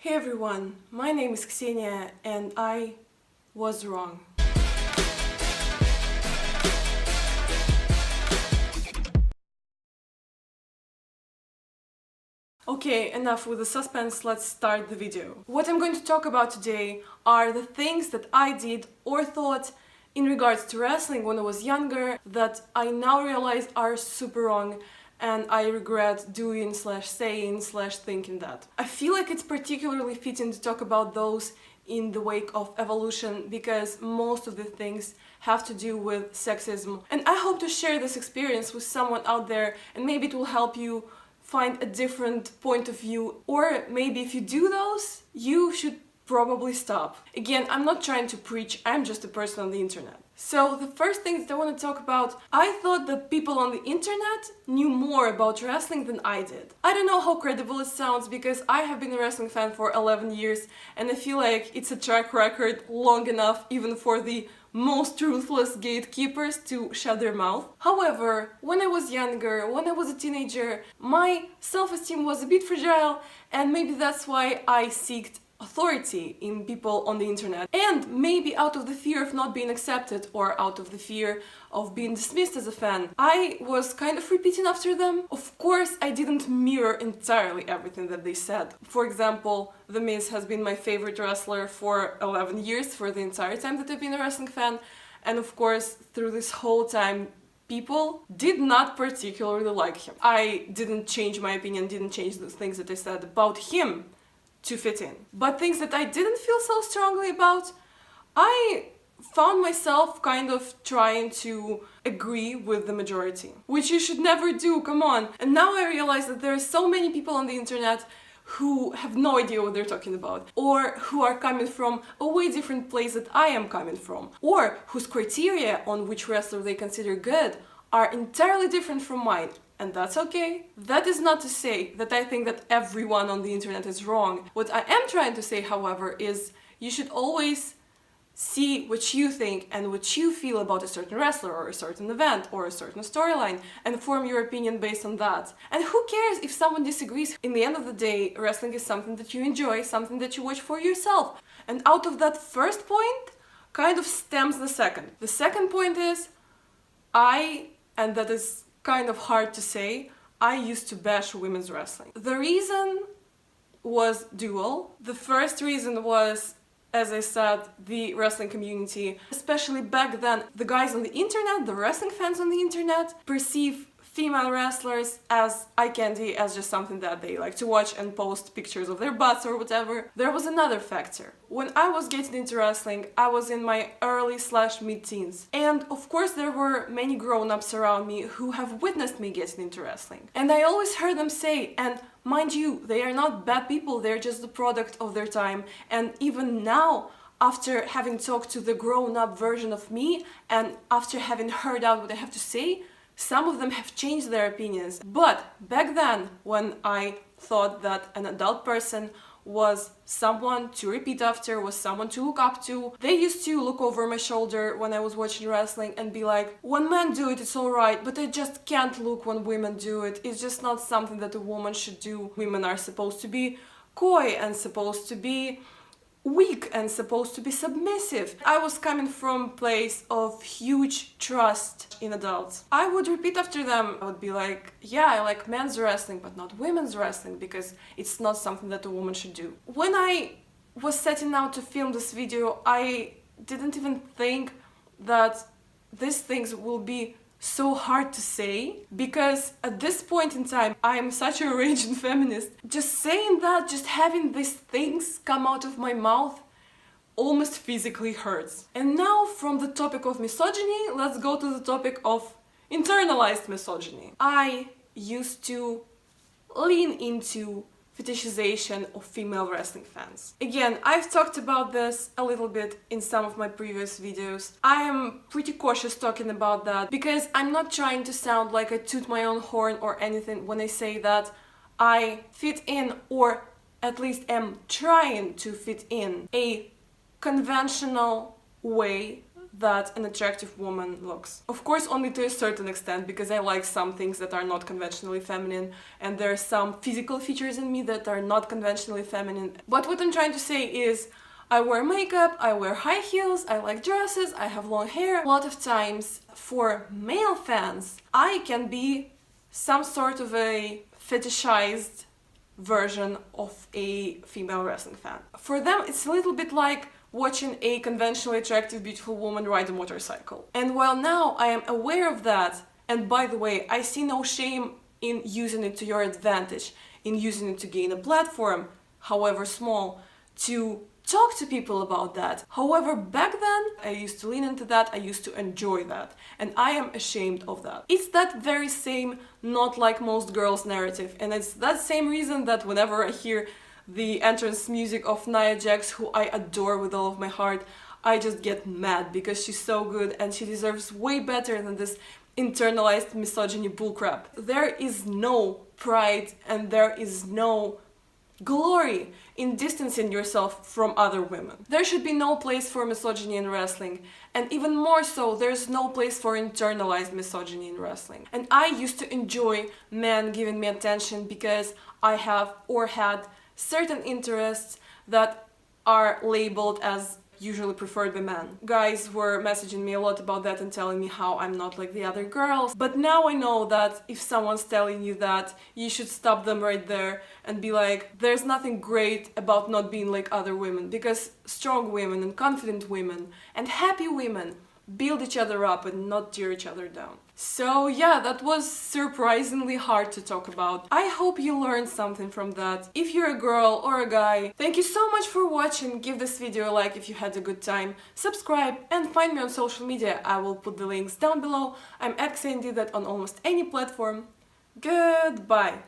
Hey everyone, my name is Xenia and I was wrong. Okay, enough with the suspense, let's start the video. What I'm going to talk about today are the things that I did or thought in regards to wrestling when I was younger that I now realize are super wrong and I regret doing / saying / thinking that. I feel like it's particularly fitting to talk about those in the wake of evolution because most of the things have to do with sexism. And I hope to share this experience with someone out there and maybe it will help you find a different point of view, or maybe if you do those, you should probably stop. Again, I'm not trying to preach, I'm just a person on the internet. So the first thing that I want to talk about, I thought that people on the internet knew more about wrestling than I did. I don't know how credible it sounds because I have been a wrestling fan for 11 years and I feel like it's a track record long enough even for the most ruthless gatekeepers to shut their mouth. However, when I was younger, when I was a teenager, my self-esteem was a bit fragile and maybe that's why I sought authority in people on the internet. And maybe out of the fear of not being accepted or out of the fear of being dismissed as a fan, I was kind of repeating after them. Of course, I didn't mirror entirely everything that they said. For example, The Miz has been my favorite wrestler for 11 years, for the entire time that I've been a wrestling fan. And of course, through this whole time, people did not particularly like him. I didn't change my opinion, didn't change the things that I said about him to fit in. But things that I didn't feel so strongly about, I found myself kind of trying to agree with the majority, which you should never do, come on. And now I realize that there are so many people on the internet who have no idea what they're talking about, or who are coming from a way different place that I am coming from, or whose criteria on which wrestler they consider good are entirely different from mine. And that's okay. That is not to say that I think that everyone on the internet is wrong. What I am trying to say, however, is you should always see what you think and what you feel about a certain wrestler or a certain event or a certain storyline and form your opinion based on that. And who cares if someone disagrees? In the end of the day, wrestling is something that you enjoy, something that you watch for yourself. And out of that first point, kind of stems the second. The second point is, and that is kind of hard to say, I used to bash women's wrestling. The reason was dual. The first reason was, as I said, the wrestling community, especially back then, the guys on the internet, the wrestling fans on the internet, perceive female wrestlers as eye candy, as just something that they like to watch and post pictures of their butts or whatever. There was another factor. When I was getting into wrestling, I was in my early / mid-teens. And of course there were many grown-ups around me who have witnessed me getting into wrestling. And I always heard them say, and mind you, they are not bad people, they're just the product of their time. And even now, after having talked to the grown-up version of me, and after having heard out what I have to say, some of them have changed their opinions. But back then, when I thought that an adult person was someone to repeat after, was someone to look up to, they used to look over my shoulder when I was watching wrestling and be like, when men do it, it's alright, but I just can't look when women do it. It's just not something that a woman should do. Women are supposed to be coy and supposed to be weak and supposed to be submissive. I was coming from a place of huge trust in adults. I would repeat after them. I would be like, yeah, I like men's wrestling, but not women's wrestling, because it's not something that a woman should do. When I was setting out to film this video, I didn't even think that these things will be so hard to say, because at this point in time I am such a raging feminist. Just saying that, just having these things come out of my mouth almost physically hurts. And now from the topic of misogyny, let's go to the topic of internalized misogyny. I used to lean into fetishization of female wrestling fans. Again, I've talked about this a little bit in some of my previous videos. I am pretty cautious talking about that because I'm not trying to sound like I toot my own horn or anything when I say that I fit in, or at least am trying to fit in, a conventional way that an attractive woman looks. Of course, only to a certain extent, because I like some things that are not conventionally feminine, and there are some physical features in me that are not conventionally feminine. But what I'm trying to say is, I wear makeup, I wear high heels, I like dresses, I have long hair. A lot of times, for male fans, I can be some sort of a fetishized version of a female wrestling fan. For them, it's a little bit like watching a conventionally attractive, beautiful woman ride a motorcycle. And while now I am aware of that, and by the way, I see no shame in using it to your advantage, in using it to gain a platform, however small, to talk to people about that. However, back then, I used to lean into that, I used to enjoy that, and I am ashamed of that. It's that very same not like most girls narrative, and it's that same reason that whenever I hear the entrance music of Nia Jax, who I adore with all of my heart, I just get mad because she's so good and she deserves way better than this internalized misogyny bullcrap. There is no pride and there is no glory in distancing yourself from other women. There should be no place for misogyny in wrestling, and even more so, there's no place for internalized misogyny in wrestling. And I used to enjoy men giving me attention because I have or had certain interests that are labeled as usually preferred by men. Guys were messaging me a lot about that and telling me how I'm not like the other girls. But now I know that if someone's telling you that, you should stop them right there and be like, there's nothing great about not being like other women, because strong women and confident women and happy women build each other up and not tear each other down. So yeah, that was surprisingly hard to talk about. I hope you learned something from that. If you're a girl or a guy, thank you so much for watching. Give this video a like if you had a good time. Subscribe and find me on social media. I will put the links down below. I'm at XeniaRocks on almost any platform. Goodbye!